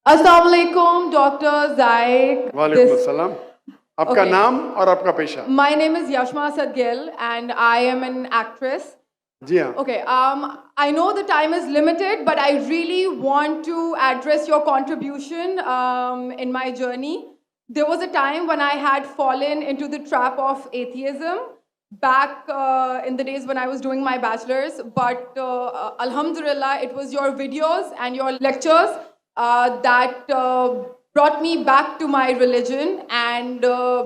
السلام علیکم ڈاکٹر زائق. وعلیکم السلام. آپ کا نام اور آپ کا پیشہ؟ My name is Yashma Sadgil and I am an actress. جی ہاں. Okay, I know the time is limited, but I really want to address your contribution in my journey. There was a time when I had fallen into the trap of atheism back in the days when I was doing my bachelor's, but alhamdulillah, it was your videos and your lectures that brought me back to my religion and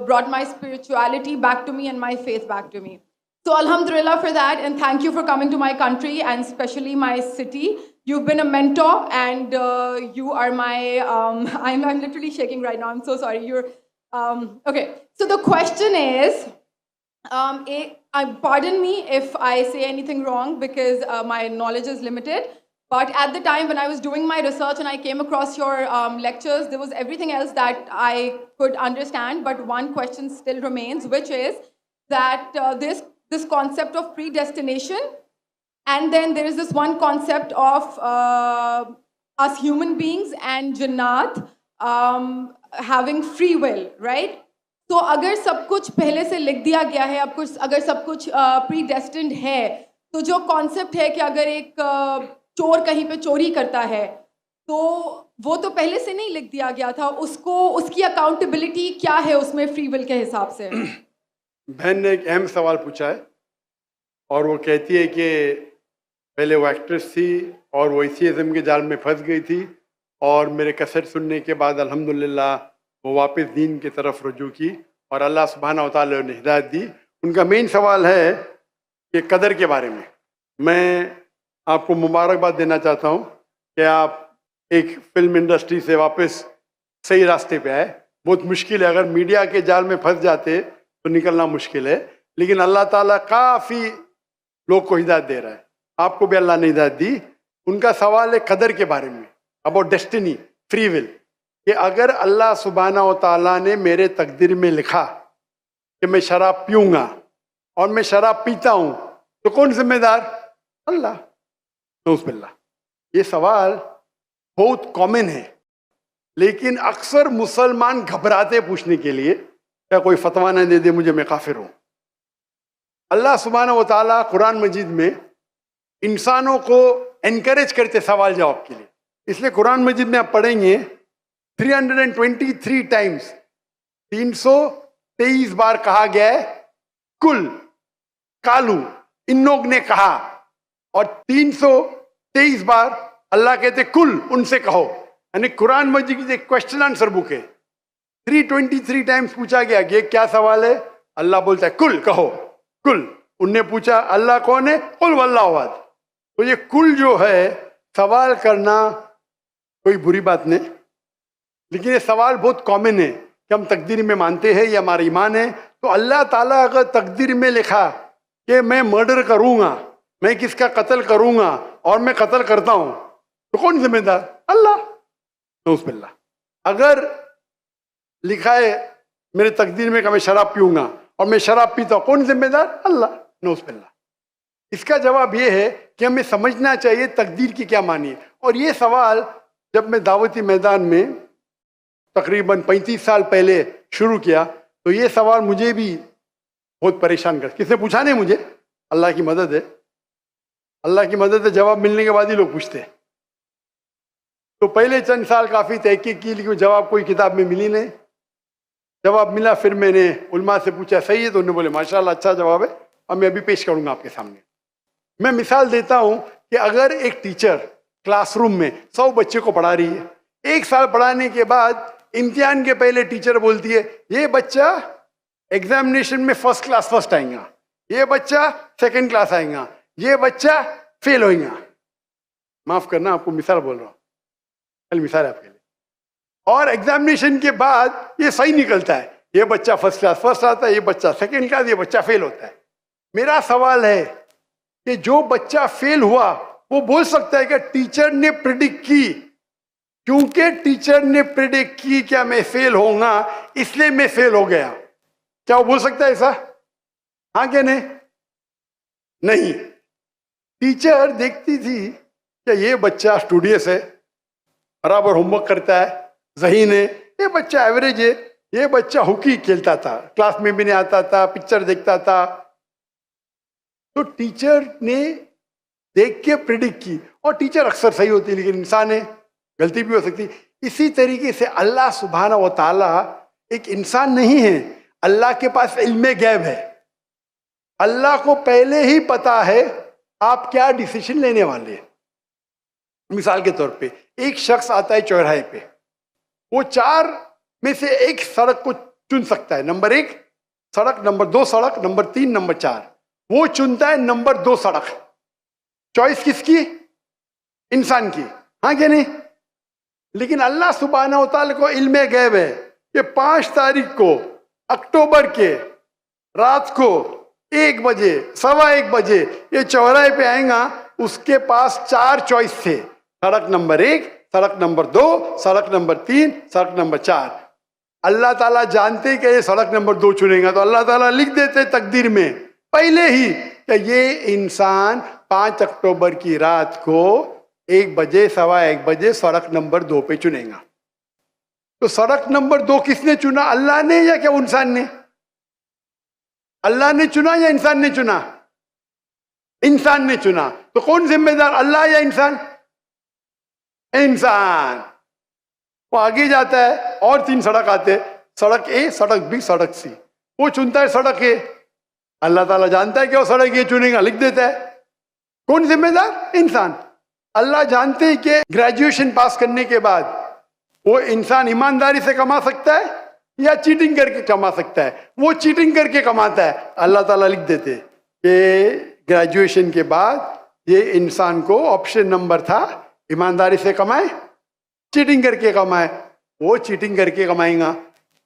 brought my spirituality back to me and my faith back to me. So alhamdulillah for that, and thank you for coming to my country and especially my city. You've been a mentor and you are my, I'm literally shaking right now, I'm so sorry. Okay, so the question is, pardon me if I say anything wrong because my knowledge is limited. But at the time when I was doing my research and I came across your lectures, there was everything else that I could understand. But one question still remains, which is that this concept of predestination, and then there is this one concept of us human beings and Jannat having free will, right? تو اگر سب کچھ پہلے سے لکھ دیا گیا ہے, اگر سب کچھ predestined ہے, تو جو کانسیپٹ ہے کہ اگر ایک چور کہیں پہ چوری کرتا ہے تو وہ تو پہلے سے نہیں لکھ دیا گیا تھا, اس کی اکاؤنٹیبلٹی کیا ہے اس میں فری ول کے حساب سے؟ بہن نے ایک اہم سوال پوچھا ہے اور وہ کہتی ہے کہ پہلے وہ ایکٹریس تھی اور وہ ایتھیزم کے جال میں پھنس گئی تھی, اور میرے کیسٹ سننے کے بعد الحمدللہ وہ واپس دین کی طرف رجوع کی اور اللہ سبحانہ و تعالیٰ نے ہدایت دی. ان کا مین سوال ہے کہ قدر کے بارے میں. میں آپ کو مبارکباد دینا چاہتا ہوں کہ آپ ایک فلم انڈسٹری سے واپس صحیح راستے پہ آئے. بہت مشکل ہے, اگر میڈیا کے جال میں پھنس جاتے تو نکلنا مشکل ہے, لیکن اللہ تعالیٰ کافی لوگ کو ہدایت دے رہا ہے. آپ کو بھی اللہ نے ہدایت دی. ان کا سوال ہے قدر کے بارے میں, اباؤٹ ڈیسٹینی, فری ول, کہ اگر اللہ سبحانہ و تعالیٰ نے میرے تقدیر میں لکھا کہ میں شراب پیوں گا اور میں شراب پیتا ہوں تو کون ذمہ دار؟ اللہ. نعوذ باللہ. یہ سوال بہت کامن ہے, لیکن اکثر مسلمان گھبراتے پوچھنے کے لیے کیا کوئی فتویٰ نہ دے دے مجھے, میں کافر ہوں. اللہ سبحانہ و تعالیٰ قرآن مجید میں انسانوں کو انکریج کرتے سوال جواب کے لیے. اس لیے قرآن مجید میں آپ پڑھیں گے 323 ٹائمز, 323 بار کہا گیا ہے کل, کالو, ان لوگ نے کہا, اور 323 بار اللہ کہتے کل, ان سے کہو. یعنی قرآن مجید کی ایک کوشچن آنسر بک ہے. 323 ٹائمز پوچھا گیا کہ کیا سوال ہے, اللہ بولتا ہے کل, کہو کل. ان نے پوچھا اللہ کون ہے, قل واللہ احد. تو یہ کل جو ہے سوال کرنا کوئی بری بات نہیں, لیکن یہ سوال بہت کامن ہے کہ ہم تقدیر میں مانتے ہیں, یہ ہمارا ایمان ہے. تو اللہ تعالیٰ اگر تقدیر میں لکھا کہ میں مرڈر کروں گا, میں کس کا قتل کروں گا اور میں قتل کرتا ہوں, تو کون ذمہ دار؟ اللہ. نعوذ باللہ. اگر لکھا ہے میرے تقدیر میں کہ میں شراب پیوں گا اور میں شراب پیتا ہوں, کون ذمہ دار؟ اللہ. نعوذ باللہ. اس کا جواب یہ ہے کہ ہمیں سمجھنا چاہیے تقدیر کی کیا معنی ہے. اور یہ سوال جب میں دعوتی میدان میں تقریباً 35 سال پہلے شروع کیا تو یہ سوال مجھے بھی بہت پریشان کر. کس نے پوچھا نہیں مجھے, اللہ کی مدد ہے, اللہ کی مدد ہے, جواب ملنے کے بعد ہی لوگ پوچھتے ہیں. تو پہلے چند سال کافی تحقیق کی, لیکن جواب کوئی کتاب میں ملی نہیں. جواب ملا, پھر میں نے علماء سے پوچھا صحیح ہے, تو انہوں نے بولے ماشاءاللہ اچھا جواب ہے, اور میں ابھی پیش کروں گا آپ کے سامنے. میں مثال دیتا ہوں کہ اگر ایک ٹیچر کلاس روم میں 100 بچے کو پڑھا رہی ہے, 1 سال پڑھانے کے بعد امتحان کے پہلے ٹیچر بولتی ہے یہ بچہ ایگزامینیشن میں فرسٹ کلاس فرسٹ آئیں گا, یہ بچہ سیکنڈ کلاس آئیں گا, یہ بچہ فیل ہوئیں گا. معاف کرنا, آپ کو مثال بول رہا ہوں, کل مثال ہے آپ کے لیے. اور ایگزامینیشن کے بعد یہ صحیح نکلتا ہے, یہ بچہ فرسٹ کلاس فرسٹ آتا ہے, یہ بچہ سیکنڈ کلاس, یہ بچہ فیل ہوتا ہے. میرا سوال ہے کہ جو بچہ فیل ہوا وہ بول سکتا ہے کہ ٹیچر نے پریڈکٹ کی, کیونکہ ٹیچر نے پریڈکٹ کی کیا میں فیل ہوں گا اس لیے میں فیل ہو گیا. کیا وہ بول سکتا ہے ایسا؟ ہاں کہ نہیں؟ نہیں. ٹیچر دیکھتی تھی کہ یہ بچہ اسٹوڈیس ہے برابر ہوم ورک کرتا ہے, ذہین ہے, یہ بچہ ایوریج ہے, یہ بچہ ہاکی کھیلتا تھا, کلاس میں بھی نہیں آتا تھا, پکچر دیکھتا تھا. تو ٹیچر نے دیکھ کے پریڈکٹ کی, اور ٹیچر اکثر صحیح ہوتی ہے لیکن انسان ہے, غلطی بھی ہو سکتی. اسی طریقے سے اللہ سبحانہ و تعالیٰ ایک انسان نہیں ہے, اللہ کے پاس علم غیب ہے. اللہ کو پہلے ہی پتا ہے آپ کیا ڈیسیشن لینے والے ہیں. مثال کے طور پہ ایک شخص آتا ہے چوراہے پہ, وہ 4 میں سے ایک سڑک کو چن سکتا ہے, نمبر 1 سڑک, نمبر 2 سڑک, نمبر 3, نمبر 4. وہ چنتا ہے نمبر 2 سڑک. چوائس کس کی؟ انسان کی, ہاں کہ نہیں؟ لیکن اللہ سبحانہ و تعالیٰ کو علم غیب ہے کہ 5 تاریخ کو اکتوبر کے رات کو 1 بجے 1:15 بجے یہ چوراہے پہ آئیں گا. اس کے پاس 4 چوائس تھے, سڑک نمبر 1, سڑک نمبر 2, سڑک نمبر 3, سڑک نمبر 4. اللہ تعالیٰ جانتے کہ یہ سڑک نمبر 2 چنے گا, تو اللہ تعالیٰ لکھ دیتے تقدیر میں پہلے ہی کہ یہ انسان 5 اکتوبر کی رات کو 1 بجے 1:15 بجے سڑک نمبر 2 پہ چنے گا. تو سڑک نمبر 2 کس نے چنا, اللہ نے یا کیا انسان نے؟ اللہ نے چنا یا انسان نے چنا؟ انسان نے چنا. تو کون ذمہ دار, اللہ یا انسان؟ انسان. وہ آگے جاتا ہے اور 3 سڑک آتے, سڑک اے, سڑک بی, سڑک سی. وہ چنتا ہے سڑک اے, اللہ تعالیٰ جانتا ہے کہ وہ سڑک اے چنے گا, لکھ دیتا ہے. کون ذمہ دار؟ انسان. اللہ جانتے ہیں کہ گریجویشن پاس کرنے کے بعد وہ انسان ایمانداری سے کما سکتا ہے یا چیٹنگ کر کے کما سکتا ہے. وہ چیٹنگ کر کے کماتا ہے, اللہ تعالیٰ لکھ دیتے کہ گریجویشن کے بعد یہ انسان کو آپشن نمبر تھا, ایمانداری سے کمائے, چیٹنگ کر کے کمائے. وہ چیٹنگ کر کے کمائیں گا,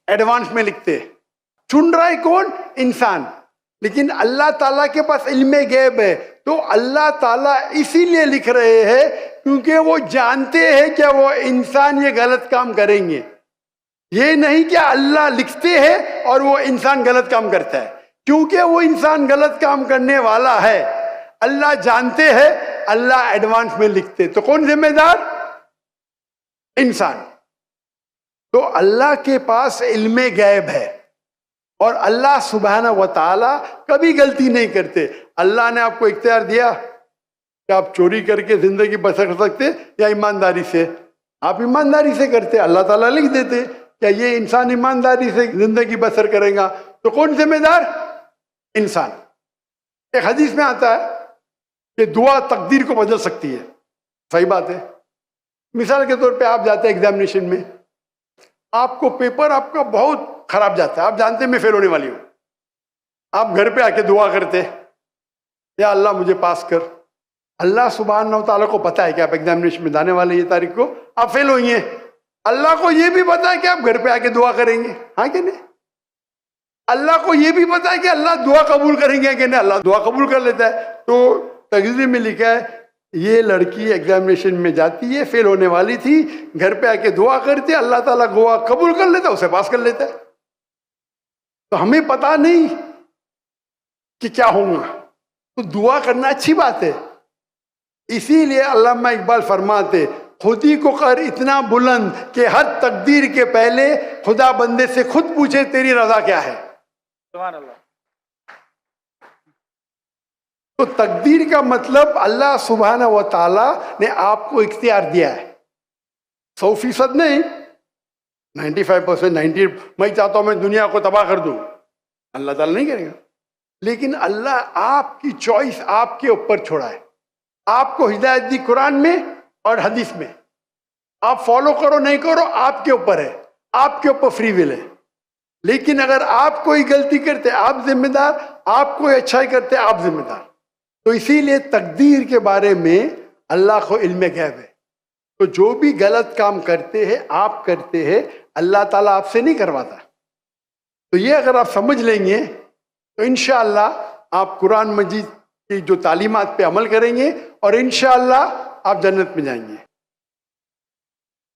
ایڈوانس میں لکھتے. چن رہا ہے کون؟ انسان. لیکن اللہ تعالیٰ کے پاس علم غیب ہے, تو اللہ تعالیٰ اسی لیے لکھ رہے ہیں کیونکہ وہ جانتے ہیں کہ وہ انسان یہ غلط کام کریں گے. یہ نہیں کہ اللہ لکھتے ہیں اور وہ انسان غلط کام کرتا ہے, کیونکہ وہ انسان غلط کام کرنے والا ہے. اللہ جانتے ہیں, اللہ ایڈوانس میں لکھتے. تو کون ذمہ دار؟ انسان. تو اللہ کے پاس علم غیب ہے, اور اللہ سبحانہ و تعالیٰ کبھی غلطی نہیں کرتے. اللہ نے آپ کو اختیار دیا کہ آپ چوری کر کے زندگی بسر کر سکتے یا ایمانداری سے. آپ ایمانداری سے کرتے, اللہ تعالیٰ لکھ دیتے کہ یہ انسان ایمانداری سے زندگی بسر کرے گا. تو کون ذمہ دار؟ انسان. ایک حدیث میں آتا ہے کہ دعا تقدیر کو بدل سکتی ہے. صحیح بات ہے. مثال کے طور پہ آپ جاتے ہیں ایگزامینیشن میں, آپ کو پیپر آپ کا بہت خراب جاتا ہے, آپ جانتے ہیں میں فیل ہونے والی ہوں. آپ گھر پہ آ کے دعا کرتے, یا اللہ مجھے پاس کر. اللہ سبحانہ و تعالیٰ کو پتا ہے کہ آپ ایگزامینیشن میں جانے والے یہ تاریخ کو آپ فیل ہوئی ہیں. اللہ کو یہ بھی پتا ہے کہ آپ گھر پہ آ کے دعا کریں گے, ہاں کہ نہیں؟ اللہ کو یہ بھی پتا ہے کہ اللہ دعا قبول کریں گے کہ نہیں, اللہ دعا قبول کر لیتا ہے. تو تقریر میں لکھا ہے یہ لڑکی ایگزامینیشن میں جاتی ہے, فیل ہونے والی تھی, گھر پہ آ کے دعا کرتے, اللہ تعالیٰ دعا قبول کر لیتا, اسے پاس کر لیتا ہے. تو ہمیں پتا نہیں کہ کیا ہوگا, تو دعا کرنا اچھی بات ہے. اسی لیے علامہ اقبال فرماتے خودی کو کر اتنا بلند کہ ہر تقدیر کے پہلے خدا بندے سے خود پوچھے تیری رضا کیا ہے. سبحان اللہ. تو تقدیر کا مطلب اللہ سبحانہ و تعالیٰ نے آپ کو اختیار دیا ہے, 100% نہیں, 95%, 90. میں چاہتا ہوں میں دنیا کو تباہ کر دوں, اللہ تعالیٰ نہیں کرے گا. لیکن اللہ آپ کی چوائس آپ کے اوپر چھوڑا ہے. آپ کو ہدایت دی قرآن میں اور حدیث میں, آپ فالو کرو نہیں کرو آپ کے اوپر ہے, آپ کے اوپر فری ول ہے. لیکن اگر آپ کوئی غلطی کرتے آپ ذمہ دار, آپ کوئی اچھائی کرتے آپ ذمہ دار. تو اسی لیے تقدیر کے بارے میں اللہ کو علم غیب ہے. تو جو بھی غلط کام کرتے ہیں آپ کرتے ہیں, اللہ تعالیٰ آپ سے نہیں کرواتا. تو یہ اگر آپ سمجھ لیں گے تو انشاءاللہ آپ قرآن مجید کی جو تعلیمات پہ عمل کریں گے اور انشاءاللہ آپ جنت میں جائیں گے.